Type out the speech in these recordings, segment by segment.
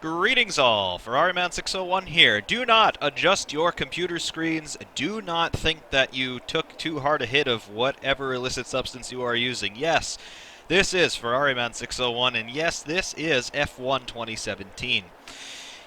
Greetings all, Ferrari 601 here. Do not adjust your computer screens. Do not think that you took too hard a hit of whatever illicit substance you are using. Yes, this is Ferrari 601, and yes, this is F1 2017.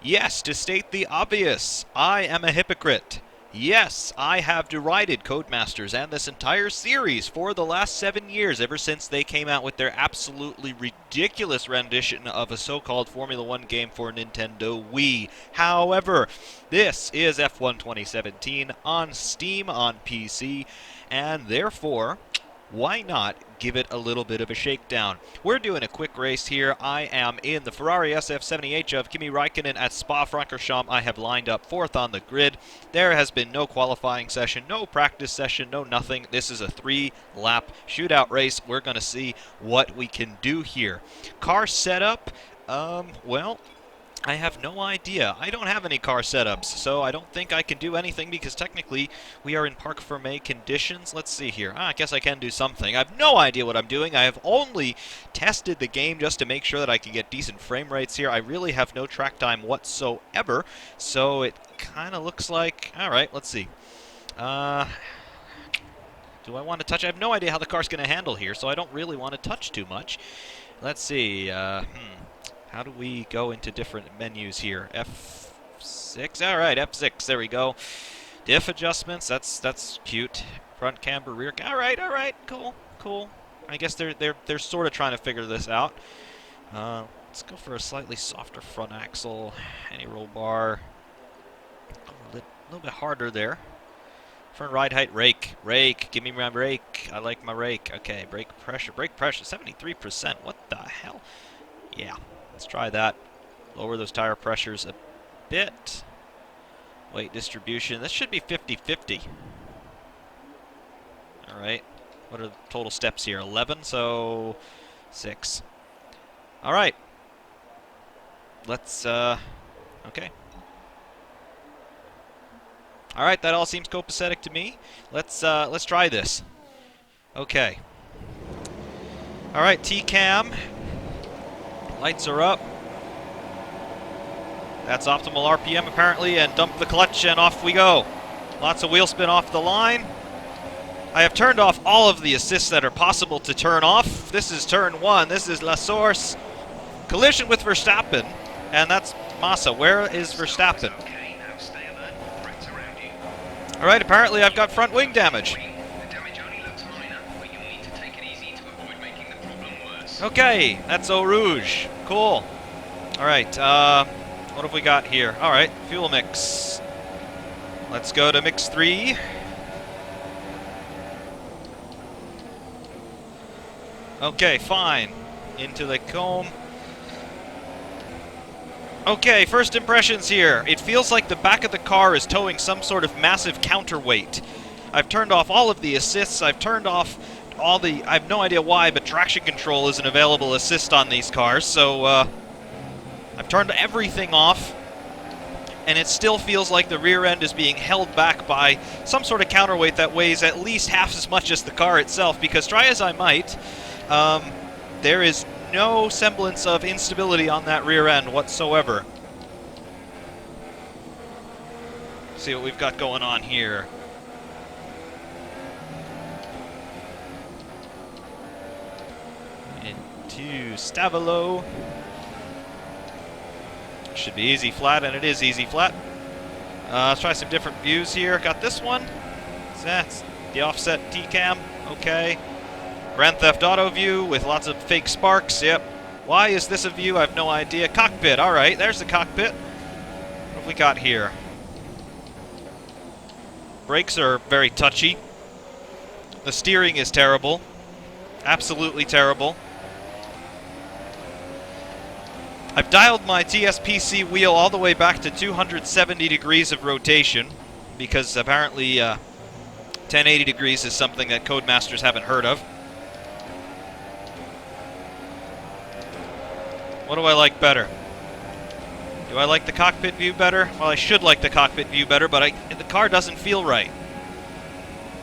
Yes, to state the obvious, I am a hypocrite. Yes, I have derided Codemasters and this entire series for the last 7 years, ever since they came out with their absolutely ridiculous rendition of a so-called Formula One game for Nintendo Wii. However, this is F1 2017 on Steam, on PC, and therefore, why not give it a little bit of a shakedown? We're doing a quick race here. I am in the Ferrari SF70H of Kimi Räikkönen at Spa-Francorchamps. I have lined up 4th on the grid. There has been no qualifying session, no practice session, no nothing. This is a 3-lap shootout race. We're going to see what we can do here. Car setup, well, I have no idea. I don't have any car setups, so I don't think I can do anything because technically we are in Parc Fermé conditions. Let's see here. I guess I can do something. I have no idea what I'm doing. I have only tested the game just to make sure that I can get decent frame rates here. I really have no track time whatsoever, so it kind of looks like... Alright, let's see. Do I want to touch? I have no idea how the car's going to handle here, so I don't really want to touch too much. Let's see. How do we go into different menus here? F6? Alright, F6. There we go. Diff adjustments. That's cute. Front camber, rear... Alright. Cool. I guess they're sort of trying to figure this out. Let's go for a slightly softer front axle. Anti-roll bar. A little bit harder there. Front ride height, rake. Give me my rake. I like my rake. Okay, brake pressure, 73%. What the hell? Yeah. Let's try that. Lower those tire pressures a bit. Weight distribution. This should be 50-50. Alright. What are the total steps here? 11, so 6. Alright. Let's, okay. Alright, that all seems copacetic to me. Let's try this. Okay. Alright, T-cam. Lights are up. That's optimal RPM apparently, and dump the clutch and off we go. Lots of wheel spin off the line. I have turned off all of the assists that are possible to turn off. This is turn 1. This is La Source. Collision with Verstappen, and that's Massa. Where is Verstappen? Alright, apparently I've got front wing damage. Okay, that's Eau Rouge. Cool. Alright, what have we got here? Alright, fuel mix. Let's go to mix 3. Okay, fine. Into the comb. Okay, first impressions here. It feels like the back of the car is towing some sort of massive counterweight. I've turned off all of the assists. I've turned off all the... I have no idea why, but traction control is an available assist on these cars, so I've turned everything off, and it still feels like the rear end is being held back by some sort of counterweight that weighs at least half as much as the car itself, because try as I might, there is no semblance of instability on that rear end whatsoever. Let's see what we've got going on here. To Stavolo. Should be easy flat, and it is easy flat. Let's try some different views here. Got this one. That's the offset T-cam. Okay. Grand Theft Auto view with lots of fake sparks. Yep. Why is this a view? I have no idea. Cockpit. All right, there's the cockpit. What have we got here? Brakes are very touchy. The steering is terrible. Absolutely terrible. I've dialed my TSPC wheel all the way back to 270 degrees of rotation, because apparently 1080 degrees is something that Codemasters haven't heard of. What do I like better? Do I like the cockpit view better? Well, I should like the cockpit view better, but the car doesn't feel right.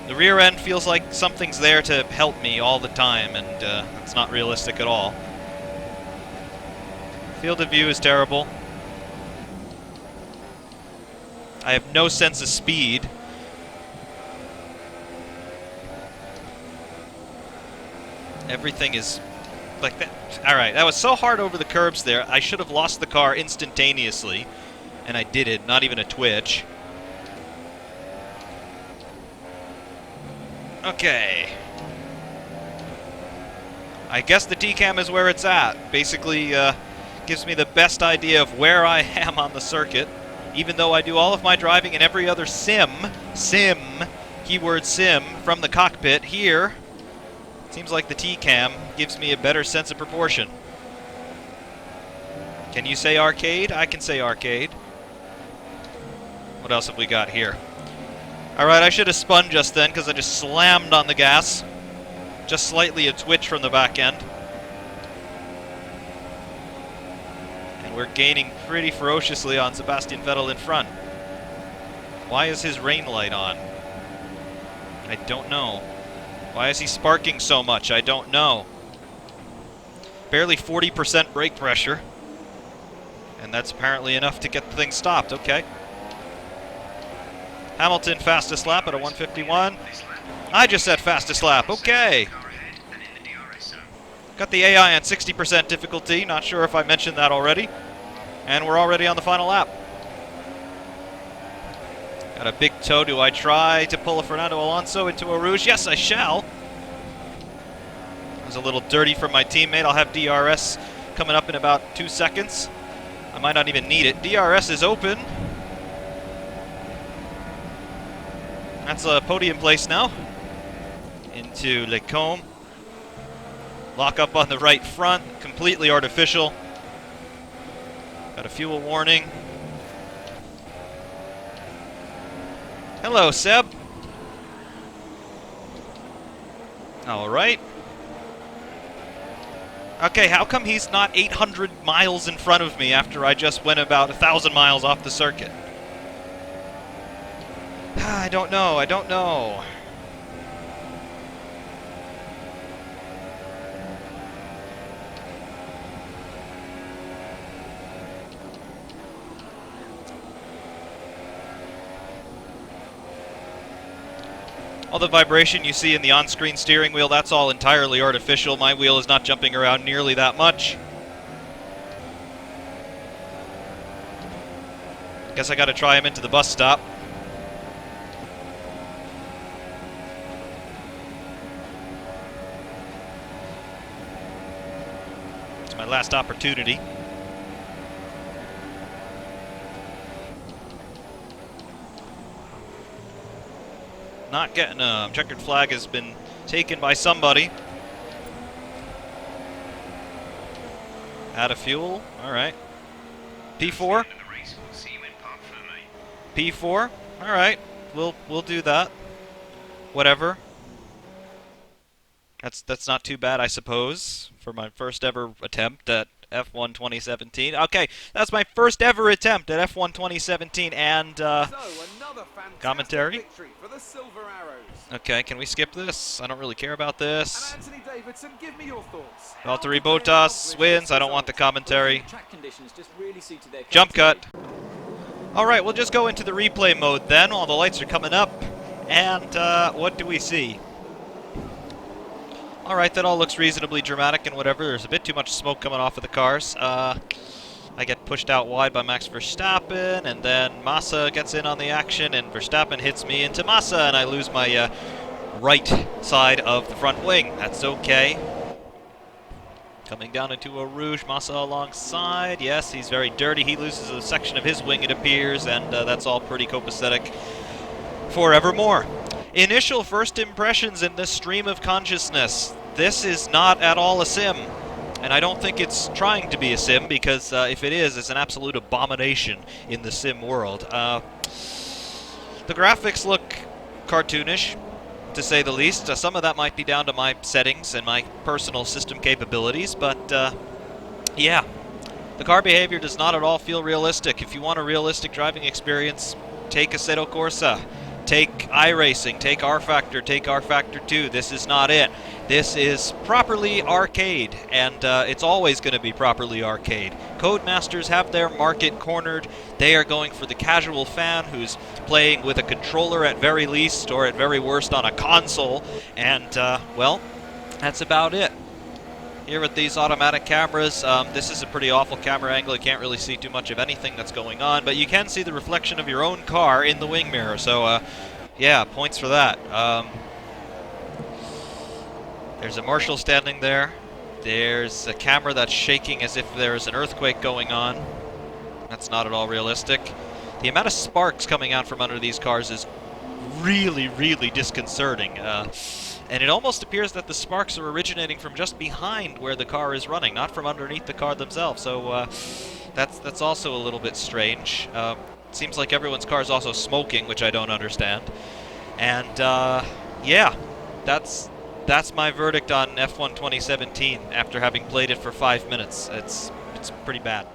The rear end feels like something's there to help me all the time, and it's not realistic at all. Field of view is terrible. I have no sense of speed. Everything is like that. Alright, that was so hard over the curbs there. I should have lost the car instantaneously. And I did it, not even a twitch. Okay. I guess the T-Cam is where it's at. Basically, gives me the best idea of where I am on the circuit. Even though I do all of my driving in every other sim, keyword sim, from the cockpit, here, seems like the T-Cam gives me a better sense of proportion. Can you say arcade? I can say arcade. What else have we got here? Alright, I should have spun just then because I just slammed on the gas. Just slightly a twitch from the back end. And we're gaining pretty ferociously on Sebastian Vettel in front. Why is his rain light on? I don't know. Why is he sparking so much? I don't know. Barely 40% brake pressure. And that's apparently enough to get the thing stopped. Okay. Hamilton fastest lap at a 1:51. I just said fastest lap. Okay. Got the AI on 60% difficulty. Not sure if I mentioned that already. And we're already on the final lap. Got a big toe. Do I try to pull a Fernando Alonso into a Rouge? Yes, I shall. It was a little dirty from my teammate. I'll have DRS coming up in about 2 seconds. I might not even need it. DRS is open. That's a podium place now. Into Lecombe. Lock up on the right front. Completely artificial. Got a fuel warning. Hello, Seb. All right. Okay, how come he's not 800 miles in front of me after I just went about 1,000 miles off the circuit? I don't know, I don't know. All the vibration you see in the on-screen steering wheel, that's all entirely artificial. My wheel is not jumping around nearly that much. Guess I gotta try him into the bus stop. It's my last opportunity. Not getting a checkered flag has been taken by somebody. Out of fuel. All right. P4. P4. All right. We'll do that. Whatever. That's not too bad, I suppose, for my first ever attempt at F1 2017. Okay, that's my first ever attempt at F1 2017, and commentary. Okay, can we skip this? I don't really care about this. Valtteri Bottas wins. I don't want the commentary. Jump cut. All right, we'll just go into the replay mode then. All the lights are coming up, and what do we see? Alright, that all looks reasonably dramatic and whatever. There's a bit too much smoke coming off of the cars. I get pushed out wide by Max Verstappen, and then Massa gets in on the action, and Verstappen hits me into Massa, and I lose my right side of the front wing. That's okay. Coming down into a Rouge, Massa alongside. Yes, he's very dirty. He loses a section of his wing, it appears, and that's all pretty copacetic forevermore. Initial first impressions in this stream of consciousness. This is not at all a sim, and I don't think it's trying to be a sim, because if it is, it's an absolute abomination in the sim world. The graphics look cartoonish, to say the least. Some of that might be down to my settings and my personal system capabilities, but yeah, the car behavior does not at all feel realistic. If you want a realistic driving experience, take Assetto Corsa. take iRacing, take R Factor, take R Factor 2. This is not it. This is properly arcade, and it's always going to be properly arcade. Codemasters have their market cornered. They are going for the casual fan who's playing with a controller at very least, or at very worst on a console, and, well, that's about it. Here with these automatic cameras, this is a pretty awful camera angle. You can't really see too much of anything that's going on, but you can see the reflection of your own car in the wing mirror, so yeah, points for that. There's a marshal standing there. There's a camera that's shaking as if there's an earthquake going on. That's not at all realistic. The amount of sparks coming out from under these cars is really, really disconcerting. And it almost appears that the sparks are originating from just behind where the car is running, not from underneath the car themselves. So that's also a little bit strange. Seems like everyone's car is also smoking, which I don't understand. And yeah, that's my verdict on F1 2017 after having played it for 5 minutes. It's pretty bad.